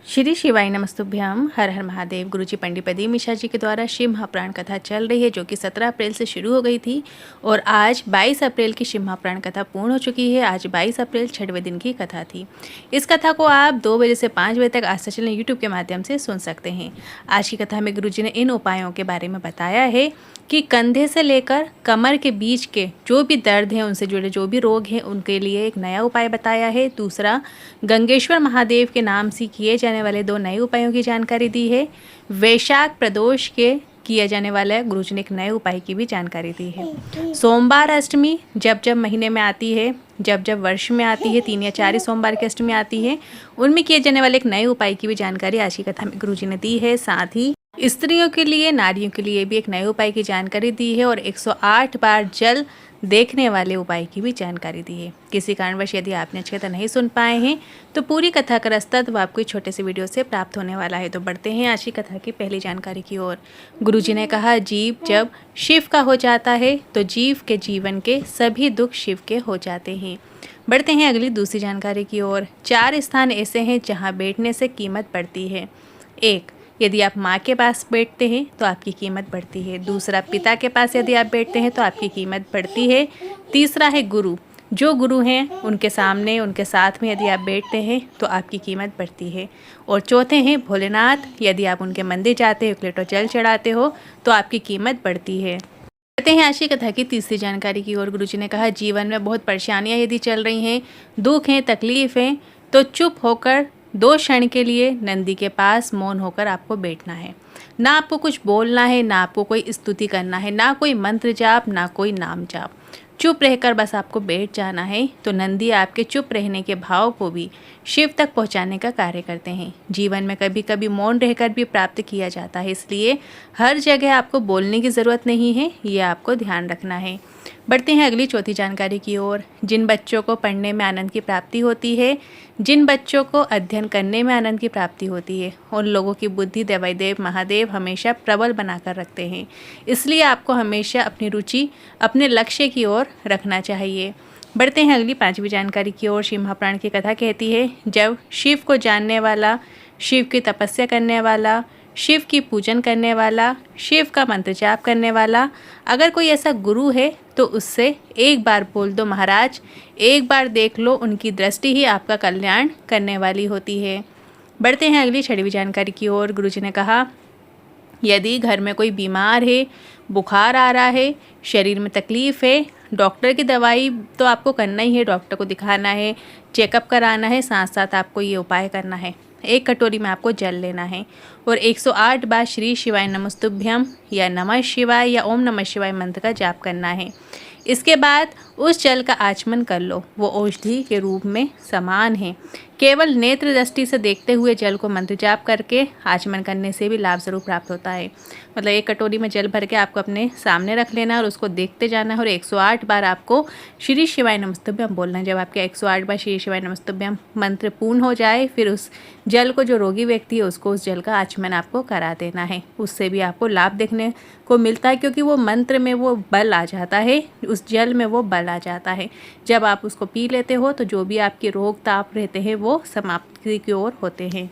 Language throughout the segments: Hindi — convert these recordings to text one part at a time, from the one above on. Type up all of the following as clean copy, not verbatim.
श्री शिवाय नमस्तुभ्यम। हर हर महादेव। गुरुजी पंडित प्रदीप मिश्रा जी के द्वारा शिव महापुराण कथा चल रही है, जो कि 17 अप्रैल से शुरू हो गई थी और आज 22 अप्रैल की शिव महापुराण कथा पूर्ण हो चुकी है। आज 22 अप्रैल 6वें दिन की कथा थी। इस कथा को आप 2 बजे से 5 बजे तक आस्था चैनल यूट्यूब के माध्यम से सुन सकते हैं। आज की कथा में गुरुजी ने इन उपायों के बारे में बताया है कि कंधे से लेकर कमर के बीच के जो भी दर्द हैं, उनसे जुड़े जो भी रोग हैं, उनके लिए एक नया उपाय बताया है। दूसरा, गंगेश्वर महादेव के नाम से किए जाने वाले 2 नए उपायों की जानकारी दी है। वैशाख प्रदोष के किया जाने वाला है, गुरुजी ने एक नए उपाय की भी जानकारी दी है। सोमवार अष्टमी जब जब महीने में आती है, जब जब वर्ष में आती है, 3 या 4 सोमवार की अष्टमी आती है, उनमें किए जाने वाले एक नए उपाय की भी जानकारी आज की कथा में गुरुजी ने दी है। साथ ही स्त्रियों के लिए, नारियों के लिए भी एक नए उपाय की जानकारी दी है और 108 बार जल देखने वाले उपाय की भी जानकारी दी है। किसी कारणवश यदि आपने अच्छी कथा नहीं सुन पाए हैं तो पूरी कथा का रास्ता तो आपको छोटे से वीडियो से प्राप्त होने वाला है। तो बढ़ते हैं आज की कथा की पहली जानकारी की ओर। गुरुजी ने कहा, जीव जब शिव का हो जाता है तो जीव के जीवन के सभी दुख शिव के हो जाते हैं। बढ़ते हैं अगली दूसरी जानकारी की ओर। 4 स्थान ऐसे हैं जहाँ बैठने से कीमत बढ़ती है। 1, यदि आप माँ के पास बैठते हैं तो आपकी कीमत बढ़ती है। दूसरा, पिता के पास यदि आप बैठते हैं तो आपकी कीमत बढ़ती है। तीसरा है गुरु, जो गुरु हैं उनके सामने, उनके साथ में यदि आप बैठते हैं तो आपकी कीमत बढ़ती है। और चौथे हैं भोलेनाथ, यदि आप उनके मंदिर जाते हो, 1 लीटर जल चढ़ाते हो तो आपकी कीमत बढ़ती है। कहते हैं आज की कथा की तीसरी जानकारी की ओर। गुरुजी ने कहा, जीवन में बहुत परेशानियाँ यदि चल रही हैं, दुख हैं, तकलीफ हैं, तो चुप होकर 2 क्षण के लिए नंदी के पास मौन होकर आपको बैठना है। ना आपको कुछ बोलना है, ना आपको कोई स्तुति करना है, ना कोई मंत्र जाप, ना कोई नाम जाप। चुप रहकर बस आपको बैठ जाना है। तो नंदी आपके चुप रहने के भाव को भी शिव तक पहुंचाने का कार्य करते हैं। जीवन में कभी कभी मौन रहकर भी प्राप्त किया जाता है, इसलिए हर जगह आपको बोलने की ज़रूरत नहीं है, ये आपको ध्यान रखना है। बढ़ते हैं अगली चौथी जानकारी की ओर। जिन बच्चों को पढ़ने में आनंद की प्राप्ति होती है, जिन बच्चों को अध्ययन करने में आनंद की प्राप्ति होती है, उन लोगों की बुद्धि देवादिदेव महादेव हमेशा प्रबल बनाकर रखते हैं। इसलिए आपको हमेशा अपनी रुचि अपने लक्ष्य की ओर रखना चाहिए। बढ़ते हैं अगली 5वीं जानकारी की ओर। शिव महापुराण की कथा कहती है, जब शिव को जानने वाला, शिव की तपस्या करने वाला, शिव की पूजन करने वाला, शिव का मंत्र जाप करने वाला, अगर कोई ऐसा गुरु है तो उससे एक बार बोल दो, महाराज एक बार देख लो, उनकी दृष्टि ही आपका कल्याण करने वाली होती है। बढ़ते हैं अगली 6वीं जानकारी की ओर। गुरुजी ने कहा, यदि घर में कोई बीमार है, बुखार आ रहा है, शरीर में तकलीफ़ है, डॉक्टर की दवाई तो आपको करना ही है, डॉक्टर को दिखाना है, चेकअप कराना है, साथ साथ आपको ये उपाय करना है। 1 कटोरी में आपको जल लेना है और 108 बार श्री शिवाय नमस्तुभ्यम या नमः शिवाय या ओम नमः शिवाय मंत्र का जाप करना है। इसके बाद उस जल का आचमन कर लो, वो औषधि के रूप में समान है। केवल नेत्र दृष्टि से देखते हुए जल को मंत्र जाप करके आचमन करने से भी लाभ जरूर प्राप्त होता है। मतलब 1 कटोरी में जल भर के आपको अपने सामने रख लेना है और उसको देखते जाना है और 108 बार आपको श्री शिवाय नमस्तुभ्यम बोलना है। जब आपके 108 बार श्री शिवाय नमस्तुभ्यम मंत्र पूर्ण हो जाए, फिर उस जल को, जो रोगी व्यक्ति है उसको उस जल का आचमन आपको करा देना है। उससे भी आपको लाभ देखने को मिलता है, क्योंकि वो मंत्र में वो बल आ जाता है, उस जल में वो बल आ जाता है। जब आप उसको पी लेते हो तो जो भी आपके रोग ताप रहते हैं वो समाप्ति की ओर होते हैं।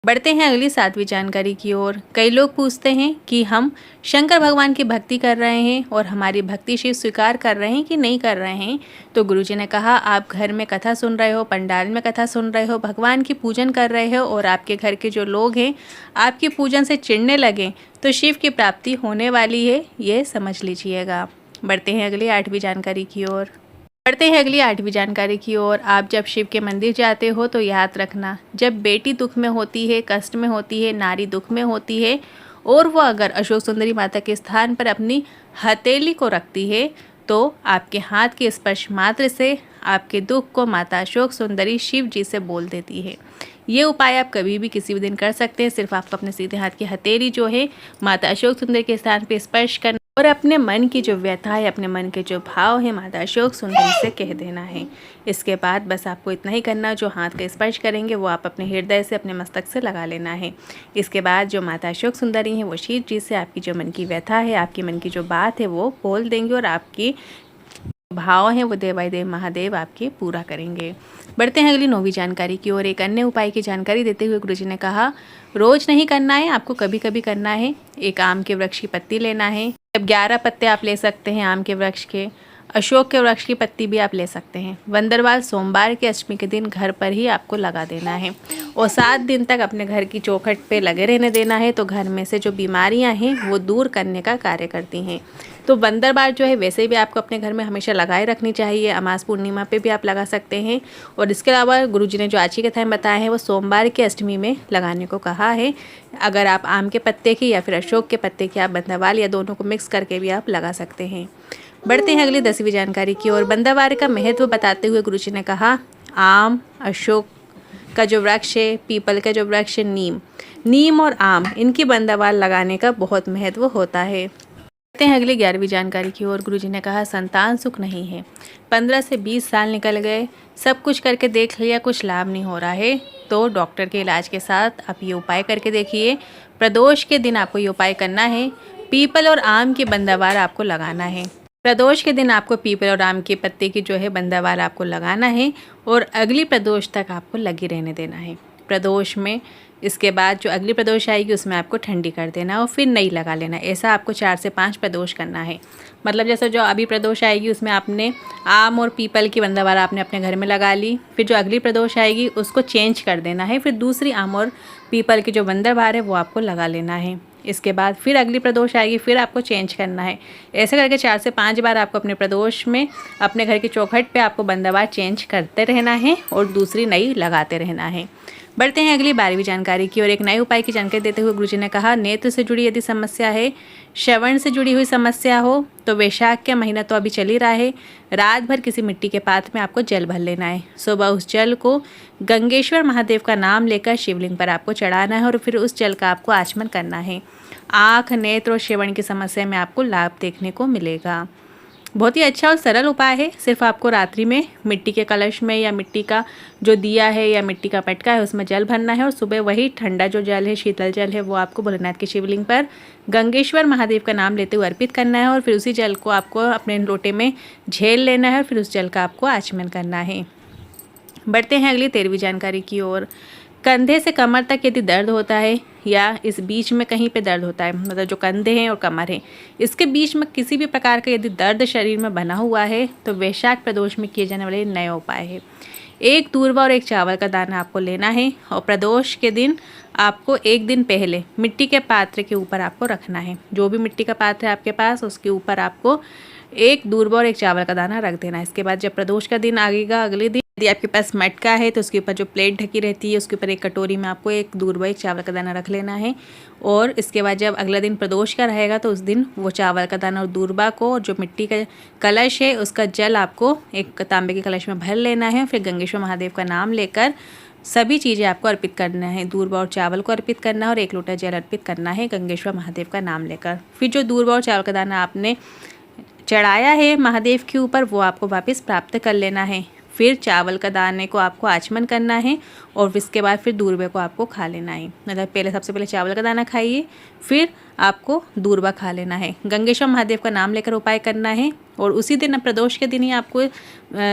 बढ़ते हैं अगली 7वीं जानकारी की ओर। कई लोग पूछते हैं कि हम शंकर भगवान की भक्ति कर रहे हैं और हमारी भक्ति शिव स्वीकार कर रहे हैं कि नहीं कर रहे हैं। तो गुरुजी ने कहा, आप घर में कथा सुन रहे हो, पंडाल में कथा सुन रहे हो, भगवान की पूजन कर रहे हो और आपके घर के जो लोग हैं आपकी पूजन से चिढ़ने लगें तो शिव की प्राप्ति होने वाली है, ये समझ लीजिएगा। बढ़ते हैं अगली 8वीं जानकारी की ओर। बढ़ते हैं अगली 8वीं जानकारी की ओर। आप जब शिव के मंदिर जाते हो तो याद रखना, जब बेटी दुख में होती है, कष्ट में होती है, नारी दुख में होती है और वो अगर अशोक सुंदरी माता के स्थान पर अपनी हथेली को रखती है तो आपके हाथ के स्पर्श मात्र से आपके दुख को माता अशोक सुंदरी शिव जी से बोल देती है। ये उपाय आप कभी भी किसी भी दिन कर सकते हैं। सिर्फ आपको अपने सीधे हाथ की हथेली जो है माता अशोक सुंदरी के स्थान पर स्पर्श करना और अपने मन की जो व्यथा है, अपने मन के जो भाव है माता अशोक सुंदरी से कह देना है। इसके बाद बस आपको इतना ही करना, जो हाथ का स्पर्श करेंगे वो आप अपने हृदय से, अपने मस्तक से लगा लेना है। इसके बाद जो माता अशोक सुंदरी हैं वो शिव जी से आपकी जो मन की व्यथा है, आपकी मन की जो बात है वो बोल देंगे और आपकी भाव हैं वो देवाधिदेव महादेव आपके पूरा करेंगे। बढ़ते हैं अगली 9वीं जानकारी की ओर। एक अन्य उपाय की जानकारी देते हुए गुरुजी ने कहा, रोज नहीं करना है, आपको कभी कभी करना है। एक आम के वृक्ष की पत्ती लेना है। अब 11 पत्ते आप ले सकते हैं आम के वृक्ष के। अशोक के वृक्ष की पत्ती भी आप ले सकते हैं। वंदरवाल सोमवार के अष्टमी के दिन घर पर ही आपको लगा देना है और 7 दिन तक अपने घर की चौखट पे लगे रहने देना है। तो घर में से जो बीमारियां हैं वो दूर करने का कार्य करती हैं। तो वंदरवाल जो है वैसे भी आपको अपने घर में हमेशा लगाए रखनी चाहिए। अमास पूर्णिमा पे भी आप लगा सकते हैं। और इसके अलावा गुरुजी ने जो आज की कथाएं बताए हैं वो सोमवार की अष्टमी में लगाने को कहा है। अगर आप आम के पत्ते की या फिर अशोक के पत्ते की आप वंदरवाल या दोनों को मिक्स करके भी आप लगा सकते हैं। बढ़ते हैं अगली 10वीं जानकारी की ओर। वंदरवाल का महत्व बताते हुए गुरुजी ने कहा, आम, अशोक का जो वृक्ष है, पीपल का जो वृक्ष है, नीम और आम, इनकी वंदरवाल लगाने का बहुत महत्व होता है। बढ़ते हैं अगली 11वीं जानकारी की ओर। गुरुजी ने कहा, संतान सुख नहीं है। 15 से 20 साल निकल गए, सब कुछ करके देख लिया, कुछ लाभ नहीं हो रहा है, तो डॉक्टर के इलाज के साथ आप ये उपाय करके देखिए। प्रदोष के दिन आपको ये उपाय करना है। पीपल और आम की वंदरवाल आपको लगाना है। प्रदोष के दिन आपको पीपल और आम के पत्ते की जो है वंदरवाल आपको लगाना है और अगली प्रदोष तक आपको लगी रहने देना है। प्रदोष में इसके बाद जो अगली प्रदोष आएगी उसमें आपको ठंडी कर देना और फिर नई लगा लेना। ऐसा आपको 4 से 5 प्रदोष करना है। मतलब जैसे जो अभी प्रदोष आएगी उसमें आपने आम और पीपल की वंदरवाल आपने अपने घर में लगा ली, फिर जो अगली प्रदोष आएगी उसको चेंज कर देना है, फिर दूसरी आम और पीपल की जो वंदरवाल है वो आपको लगा लेना है। इसके बाद फिर अगली प्रदोष आएगी, फिर आपको चेंज करना है। ऐसे करके 4 से 5 बार आपको अपने प्रदोष में अपने घर की चौखट पे आपको वंदरवाल चेंज करते रहना है और दूसरी नई लगाते रहना है। बढ़ते हैं अगली 12वीं जानकारी की और एक नए उपाय की जानकारी देते हुए गुरुजी ने कहा, नेत्र से जुड़ी यदि समस्या है, श्रवण से जुड़ी हुई समस्या हो, तो वैशाख का महीना तो अभी चल ही रहा है, रात भर किसी मिट्टी के पात्र में आपको जल भर लेना है। सुबह उस जल को गंगेश्वर महादेव का नाम लेकर शिवलिंग पर आपको चढ़ाना है और फिर उस जल का आपको आचमन करना है। आँख, नेत्र और श्रवण की समस्या में आपको लाभ देखने को मिलेगा। बहुत ही अच्छा और सरल उपाय है। सिर्फ आपको रात्रि में मिट्टी के कलश में या मिट्टी का जो दिया है या मिट्टी का पटका है उसमें जल भरना है और सुबह वही ठंडा जो जल है, शीतल जल है, वो आपको भोलेनाथ के शिवलिंग पर गंगेश्वर महादेव का नाम लेते हुए अर्पित करना है और फिर उसी जल को आपको अपने लोटे में झेल लेना है और फिर उस जल का आपको आचमन करना है। बढ़ते हैं अगली 13वीं जानकारी की ओर। कंधे से कमर तक यदि दर्द होता है या इस बीच में कहीं पे दर्द होता है, मतलब जो कंधे हैं और कमर है इसके बीच में किसी भी प्रकार का यदि दर्द शरीर में बना हुआ है, तो वैशाख प्रदोष में किए जाने वाले नया उपाय है। एक दूर्वा और एक चावल का दाना आपको लेना है और प्रदोष के दिन आपको एक दिन पहले मिट्टी के पात्र के ऊपर आपको रखना है। जो भी मिट्टी का पात्र है आपके पास उसके ऊपर आपको एक दूर्वा और एक चावल का दाना रख देना है। इसके बाद जब प्रदोष का दिन आएगा, अगले दिन यदि आपके पास मटका है तो उसके ऊपर जो प्लेट ढकी रहती है उसके ऊपर एक कटोरी में आपको एक दूर्वा एक चावल का दाना रख लेना है। और इसके बाद जब अगला दिन प्रदोष का रहेगा तो उस दिन वो चावल का दाना और दूर्वा को और जो मिट्टी का कलश है उसका जल आपको एक तांबे के कलश में भर लेना है। फिर गंगेश्वर महादेव का नाम लेकर सभी चीज़ें आपको अर्पित करना है। दूर्वा और चावल को अर्पित करना है और 1 लोटा जल अर्पित करना है गंगेश्वर महादेव का नाम लेकर। फिर जो दूर्वा और चावल का दाना आपने चढ़ाया है महादेव के ऊपर वो आपको वापस प्राप्त कर लेना है। फिर चावल का दाने को आपको आचमन करना है और इसके बाद फिर दूर्वे को आपको खा लेना है। मतलब पहले सबसे पहले चावल का दाना खाइए, फिर आपको दूर्वा खा लेना है। गंगेश्वर महादेव का नाम लेकर उपाय करना है और उसी दिन प्रदोष के दिन ही आपको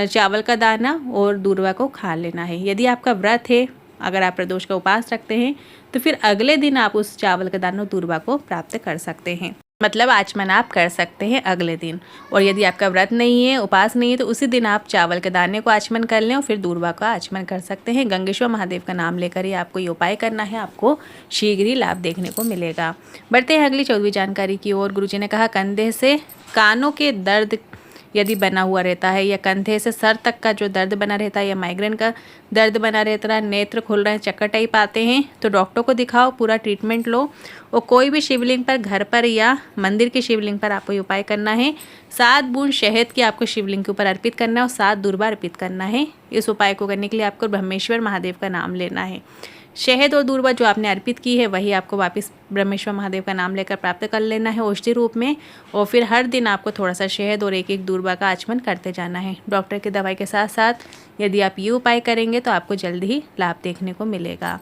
चावल का दाना और दूर्वा को खा लेना है। यदि आपका व्रत है, अगर आप प्रदोष का उपास रखते हैं तो फिर अगले दिन आप उस चावल का दाना और दूर्वा को प्राप्त कर सकते हैं। मतलब आचमन आप कर सकते हैं अगले दिन। और यदि आपका व्रत नहीं है, उपास नहीं है, तो उसी दिन आप चावल के दाने को आचमन कर लें और फिर दूर्वा का आचमन कर सकते हैं। गंगेश्वर महादेव का नाम लेकर ही आपको ये उपाय करना है, आपको शीघ्र ही लाभ देखने को मिलेगा। बढ़ते हैं अगली 14वीं जानकारी की ओर। गुरुजी ने कहा, कंधे से कानों के दर्द यदि बना हुआ रहता है या कंधे से सर तक का जो दर्द बना रहता है या माइग्रेन का दर्द बना रहता है, नेत्र खुल रहे हैं, चक्कर टाइप आते हैं, तो डॉक्टर को दिखाओ, पूरा ट्रीटमेंट लो और कोई भी शिवलिंग पर, घर पर या मंदिर के शिवलिंग पर आपको ये उपाय करना है। 7 बूंद शहद की आपको शिवलिंग के ऊपर अर्पित करना है और 7 दूर्वा अर्पित करना है। इस उपाय को करने के लिए आपको ब्रह्मेश्वर महादेव का नाम लेना है। शहद और दूर्वा जो आपने अर्पित की है वही आपको वापस ब्रह्मेश्वर महादेव का नाम लेकर प्राप्त कर लेना है औषधि रूप में और फिर हर दिन आपको थोड़ा सा शहद और एक दूर्वा का आचमन करते जाना है। डॉक्टर की दवाई के साथ साथ यदि आप ये उपाय करेंगे तो आपको जल्द ही लाभ देखने को मिलेगा।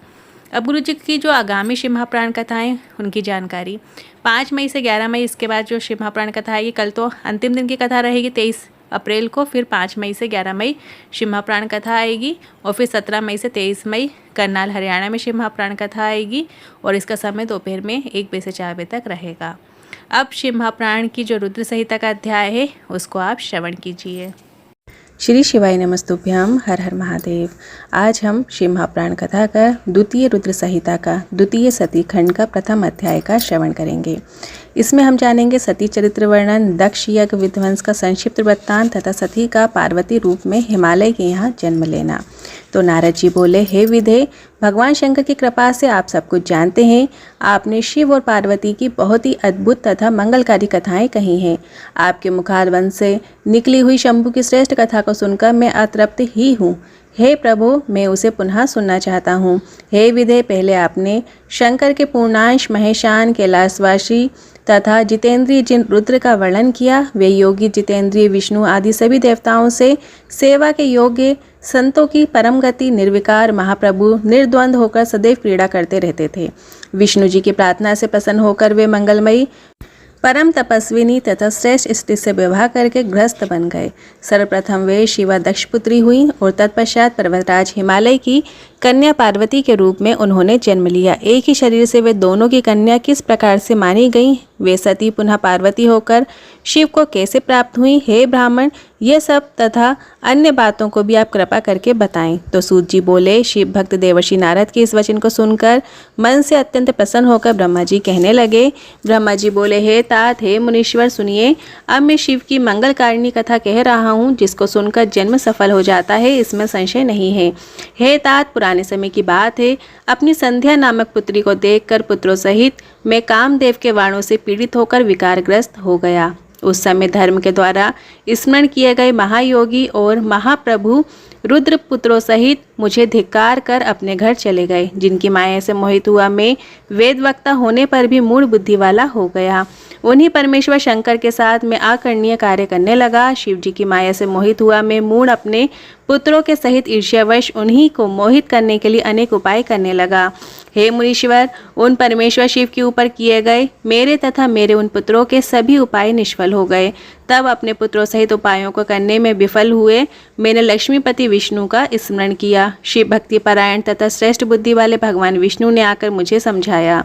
अब गुरु जी की जो आगामी शिव महापुराण कथाएं उनकी जानकारी 5 मई से 11 मई, इसके बाद जो शिव महापुराण कथा है ये कल तो अंतिम दिन की कथा रहेगी 23 अप्रैल को, फिर 5 मई से 11 मई शिव महापुराण कथा आएगी और फिर 17 मई से 23 मई करनाल हरियाणा में शिव महापुराण कथा आएगी और इसका समय दोपहर में 1 बजे से 4 बजे तक रहेगा। अब शिव महापुराण की जो रुद्र संहिता का अध्याय है उसको आप श्रवण कीजिए। श्री शिवाय नमस्तुभ्याम, हर हर महादेव। आज हम शिव महापुराण कथा का द्वितीय रुद्र संहिता का द्वितीय सती खंड का प्रथम अध्याय का श्रवण करेंगे। इसमें हम जानेंगे सती चरित्र वर्णन, दक्ष यज्ञ विध्वंस का संक्षिप्त वृत्तांत तथा सती का पार्वती रूप में हिमालय के यहाँ जन्म लेना। तो नारद जी बोले, हे विधे, भगवान शंकर की कृपा से आप सब कुछ जानते हैं। आपने शिव और पार्वती की बहुत ही अद्भुत तथा मंगलकारी कथाएं कही हैं। आपके मुखारबंद से निकली हुई शंभु की श्रेष्ठ कथा को सुनकर मैं अतृप्त ही हूँ। हे प्रभु, मैं उसे पुनः सुनना चाहता हूँ। हे विधे, पहले आपने शंकर के पूर्णांश महेशान कैलाशवासी तथा जितेंद्रिय जिन रुद्र का वर्णन किया, वे योगी जितेंद्रिय विष्णु आदि सभी देवताओं से सेवा के योग्य संतों की परम गति निर्विकार महाप्रभु निर्द्वंद होकर सदैव क्रीड़ा करते रहते थे। विष्णु जी की प्रार्थना से प्रसन्न होकर वे मंगलमयी परम तपस्विनी तथा श्रेष्ठ स्त्री से विवाह करके गृहस्थ बन गए। सर्वप्रथम वे शिवा दक्ष पुत्री हुई और तत्पश्चात पर्वतराज हिमालय की कन्या पार्वती के रूप में उन्होंने जन्म लिया। एक ही शरीर से वे दोनों की कन्या किस प्रकार से मानी गई, वे सती पुनः पार्वती होकर शिव को कैसे प्राप्त हुई, हे ब्राह्मण, ये सब तथा अन्य बातों को भी आप कृपा करके बताएं। तो सूत जी बोले, शिव भक्त देवर्षि नारद के इस वचन को सुनकर मन से अत्यंत प्रसन्न होकर ब्रह्मा जी कहने लगे। ब्रह्मा जी बोले, हे तात, हे मुनीश्वर, सुनिए, अब मैं शिव की मंगलकारिणी कथा कह रहा हूँ, जिसको सुनकर जन्म सफल हो जाता है, इसमें संशय नहीं है। हे तात, पुराने समय की बात है, अपनी संध्या नामक पुत्री को देखकर पुत्रों सहित मैं कामदेव के वाणों से पीड़ित होकर विकारग्रस्त हो गया। उस समय धर्म के द्वारा स्मरण किए गए महायोगी और महाप्रभु रुद्र पुत्रों सहित मुझे धिक्कार कर अपने घर चले गए, जिनकी माया से मोहित हुआ मैं वेद वक्ता होने पर भी मूढ़ बुद्धि वाला हो गया। उन्हीं परमेश्वर शंकर के साथ मैं आकर्णीय कार्य करने लगा। शिव जी की माया से मोहित हुआ मैं मूढ़ अपने पुत्रों के सहित ईर्ष्यावश उन्हीं को मोहित करने के लिए अनेक उपाय करने लगा। हे मुनीश्वर, उन परमेश्वर शिव के ऊपर किए गए मेरे तथा मेरे उन पुत्रों के सभी उपाय निष्फल हो गए। तब अपने पुत्रों सहित उपायों को करने में विफल हुए मैंने लक्ष्मीपति विष्णु का स्मरण किया। शिव भक्ति परायण तथा श्रेष्ठ बुद्धि वाले भगवान विष्णु ने आकर मुझे समझाया।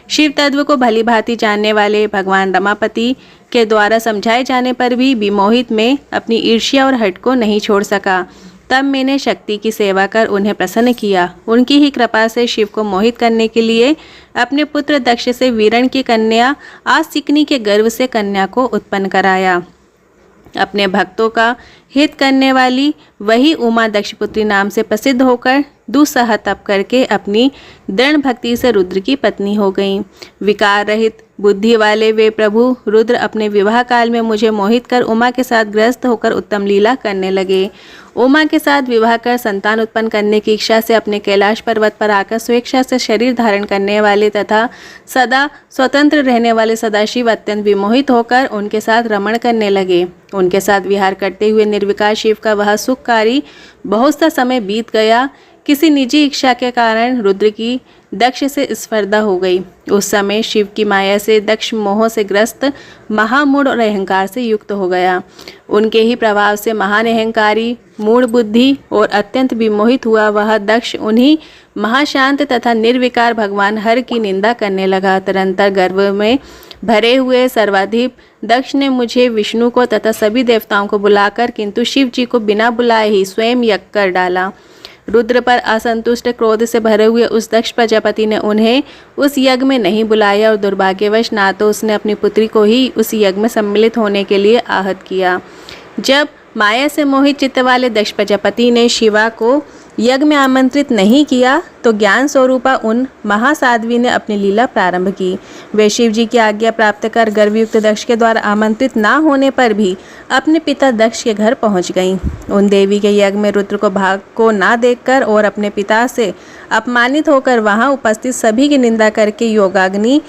शिव तत्व को भली भांति जानने वाले भगवान रमापति के द्वारा समझाए जाने पर भी विमोहित में अपनी ईर्ष्या और हठ को नहीं छोड़ सका। तब मैंने शक्ति की सेवा कर उन्हें प्रसन्न किया। उनकी ही कृपा से शिव को मोहित करने के लिए अपने पुत्र दक्ष से वीरण की कन्या आसिकनी के गर्भ से कन्या को उत्पन्न कराया। अपने भक्तों का हित करने वाली वही उमा दक्षपुत्री नाम से प्रसिद्ध होकर दुस्सह तप करके अपनी दृढ़ भक्ति से रुद्र की पत्नी हो गईं। विकार रहित बुद्धि वाले वे प्रभु रुद्र अपने विवाह काल में मुझे मोहित कर उमा के साथ ग्रस्त होकर उत्तम लीला करने लगे। उमा के साथ विवाह कर संतान उत्पन्न करने की इच्छा से अपने कैलाश पर्वत पर आकर स्वेच्छा से शरीर धारण करने वाले तथा सदा स्वतंत्र रहने वाले सदाशिव अत्यंत विमोहित होकर उनके साथ रमण करने लगे। उनके साथ विहार करते हुए निर्विकार शिव का वह सुखकारी बहुत सा समय बीत गया। किसी निजी इच्छा के कारण रुद्र की दक्ष से स्पर्धा हो गई। उस समय शिव की माया से दक्ष मोह से ग्रस्त महामूढ़ और अहंकार से युक्त हो गया। उनके ही प्रभाव से महान अहंकारी मूढ़ बुद्धि और अत्यंत विमोहित हुआ वह दक्ष उन्हीं महाशांत तथा निर्विकार भगवान हर की निंदा करने लगा। तरंतर गर्भ में भरे हुए सर्वाधिप दक्ष ने मुझे विष्णु को तथा सभी देवताओं को बुलाकर किंतु शिव जी को बिना बुलाए ही स्वयं यज्ञ कर डाला। रुद्र पर असंतुष्ट क्रोध से भरे हुए उस दक्ष प्रजापति ने उन्हें उस यज्ञ में नहीं बुलाया और दुर्भाग्यवश ना तो उसने अपनी पुत्री को ही उस यज्ञ में सम्मिलित होने के लिए आहत किया। जब माया से मोहित चित्त वाले दक्ष प्रजापति ने शिवा को यज्ञ में आमंत्रित नहीं किया तो ज्ञान स्वरूपा उन महासाध्वी ने अपनी लीला प्रारंभ की। वे शिव जी की आज्ञा प्राप्त कर गर्भयुक्त दक्ष के द्वारा आमंत्रित ना होने पर भी अपने पिता दक्ष के घर पहुंच गईं। उन देवी के यज्ञ में रुद्र को भाग को ना देखकर और अपने पिता से अपमानित होकर वहां उपस्थित सभी की निंदा करके योगाग्नि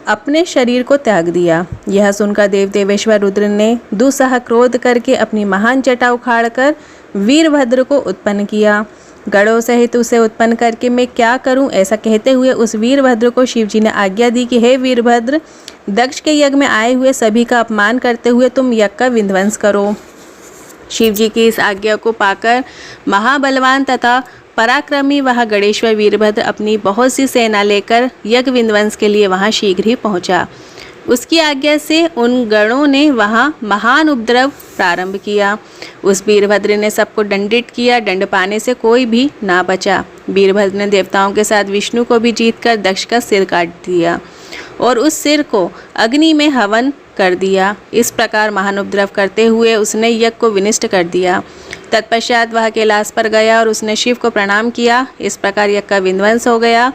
अपने शरीर को त्याग दिया। यह सुनकर देव देवेश्वर रुद्र ने दुस्सह क्रोध करके अपनी महान जटा उखाड़कर वीरभद्र को उत्पन्न किया। गढ़ों सहित उसे उत्पन्न करके मैं क्या करूं, ऐसा कहते हुए उस वीरभद्र को शिवजी ने आज्ञा दी कि हे वीरभद्र, दक्ष के यज्ञ में आए हुए सभी का अपमान करते हुए तुम यज्ञ का विध्वंस करो। शिव जी की इस आज्ञा को पाकर महाबलवान तथा पराक्रमी वह गणेश्वर वीरभद्र अपनी बहुत सी सेना लेकर यज्ञ विध्वंस के लिए वहाँ शीघ्र ही पहुँचा। उसकी आज्ञा से उन गणों ने वहाँ महान उपद्रव प्रारंभ किया। उस वीरभद्र ने सबको दंडित किया, दंड पाने से कोई भी ना बचा। वीरभद्र ने देवताओं के साथ विष्णु को भी जीतकर दक्ष का सिर काट दिया और उस सिर को अग्नि में हवन कर दिया। इस प्रकार महान उपद्रव करते हुए उसने यज्ञ को विनिष्ट कर दिया। तत्पश्चात वह कैलाश पर गया और उसने शिव को प्रणाम किया। इस प्रकार यज्ञ का विध्वंस हो गया।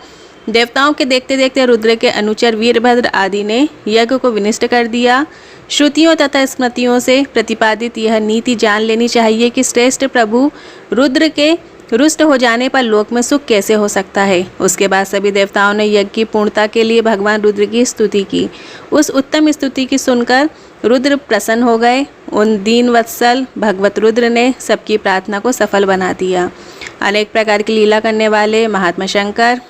देवताओं के देखते देखते रुद्र के अनुचर वीरभद्र आदि ने यज्ञ को विनिष्ट कर दिया। श्रुतियों तथा स्मृतियों से प्रतिपादित यह नीति जान लेनी चाहिए कि श्रेष्ठ प्रभु रुद्र के रुष्ट हो जाने पर लोक में सुख कैसे हो सकता है। उसके बाद सभी देवताओं ने यज्ञ की पूर्णता के लिए भगवान रुद्र की स्तुति की। उस उत्तम स्तुति की सुनकर रुद्र प्रसन्न हो गए। उन दीन वत्सल भगवत रुद्र ने सबकी प्रार्थना को सफल बना दिया। अनेक प्रकार की लीला करने वाले महात्मा शंकर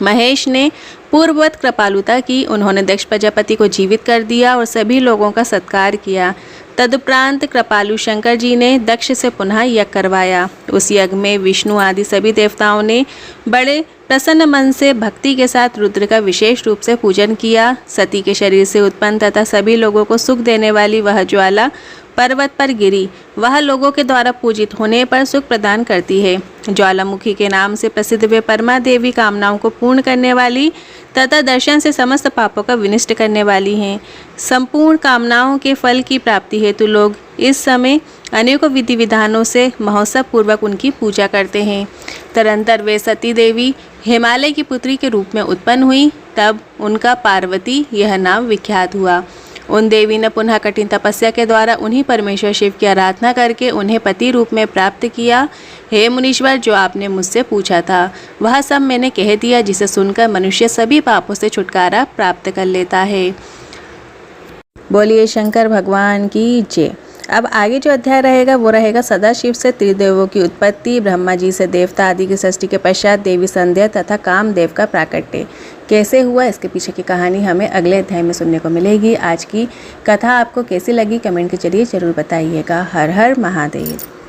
महेश ने पूर्ववत कृपालुता की। उन्होंने दक्ष प्रजापति को जीवित कर दिया और सभी लोगों का सत्कार किया। तदुपरांत कृपालु शंकर जी ने दक्ष से पुनः यज्ञ करवाया। उस यज्ञ में विष्णु आदि सभी देवताओं ने बड़े प्रसन्न मन से भक्ति के साथ रुद्र का विशेष रूप से पूजन किया। सती के शरीर से उत्पन्न तथा सभी लोगों को सुख देने वाली वह ज्वाला पर्वत पर गिरी। वह लोगों के द्वारा पूजित होने पर सुख प्रदान करती है। ज्वालामुखी के नाम से प्रसिद्ध वे परमा देवी कामनाओं को पूर्ण करने वाली तथा दर्शन से समस्त पापों का विनिष्ट करने वाली हैं। संपूर्ण कामनाओं के फल की प्राप्ति हेतु लोग इस समय अनेकों विधि विधानों से महोत्सव पूर्वक उनकी पूजा करते हैं। तदंतर वे सती देवी हिमालय की पुत्री के रूप में उत्पन्न हुई। तब उनका पार्वती यह नाम विख्यात हुआ। उन देवी ने पुनः कठिन तपस्या के द्वारा उन्हीं परमेश्वर शिव की आराधना करके उन्हें पति रूप में प्राप्त किया। हे मुनीश्वर, जो आपने मुझसे पूछा था वह सब मैंने कह दिया, जिसे सुनकर मनुष्य सभी पापों से छुटकारा प्राप्त कर लेता है। बोलिए शंकर भगवान की जय। अब आगे जो अध्याय रहेगा वो रहेगा सदाशिव से त्रिदेवों की उत्पत्ति, ब्रह्मा जी से देवता आदि की सृष्टि के पश्चात देवी संध्या तथा कामदेव का प्राकट्य कैसे हुआ, इसके पीछे की कहानी हमें अगले अध्याय में सुनने को मिलेगी। आज की कथा आपको कैसी लगी कमेंट के जरिए जरूर बताइएगा। हर हर महादेव।